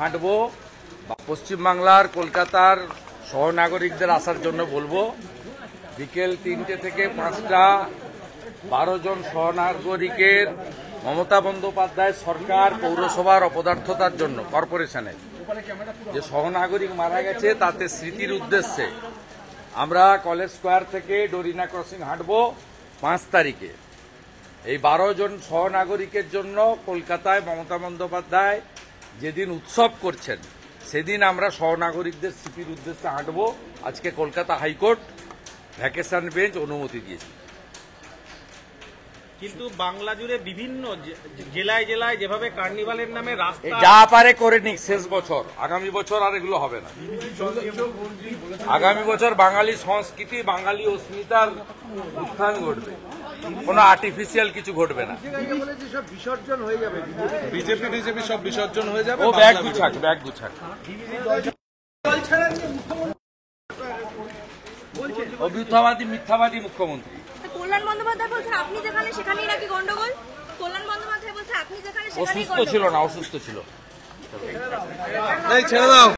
হাঁটবো পশ্চিমবাংলার কলকাতার সহনাগরিকদের আসার জন্য বলবো বিকেল ৩টে থেকে ৫টা ১২ জন সহনাগরিকের মমতা বন্দ্যোপাধ্যায় সরকার পৌরসভার অপদার্থতার জন্য কর্পোরেশনের যে সহনাগরিক মারা গেছে তাতে স্মৃতির উদ্দেশ্যে আমরা কলেজ স্কোয়ার থেকে ডোরিনা ক্রসিং হাঁটবো ৫ তারিখে। এই ১২ জন সহনাগরিকের জন্য কলকাতায় মমতা বন্দ্যোপাধ্যায় যেদিন উৎসব করছেন সেদিন আমরা সহনাগরিকদের স্মৃতির উদ্দেশ্যে হাঁটবো। আজকে কলকাতা হাইকোর্ট ভ্যাকেশন বেঞ্চ অনুমতি দিয়েছে। কিন্তু বাংলা জুড়ে বিভিন্ন জেলায় জেলায় যেভাবে কার্নিভালের নামে রাস্তা যা পারে করে নিক, শেষ বছর, আগামী বছর আর এগুলো হবে না। আগামী বছর বাঙালি সংস্কৃতি বাঙালি অস্মিতার উত্থান ঘটবে, কোনো আর্টিফিশিয়াল কিছু ঘটবে না। বিজেপি সব বিসর্জন হয়ে যাবে। ও ব্যাগ গুছাক ও মিথ্যাবাদী মুখ্যমন্ত্রী। কল্যাণ বন্দ্যোপাধ্যায় বলছেন আপনি যেখানে সেখানেই নাকি গন্ডগোল। কল্যাণ বন্দ্যোপাধ্যায় বলছে আপনি যেখানে সেখানেই অসুস্থ ছিল না, অসুস্থ ছিল। ছেড়ে দাও।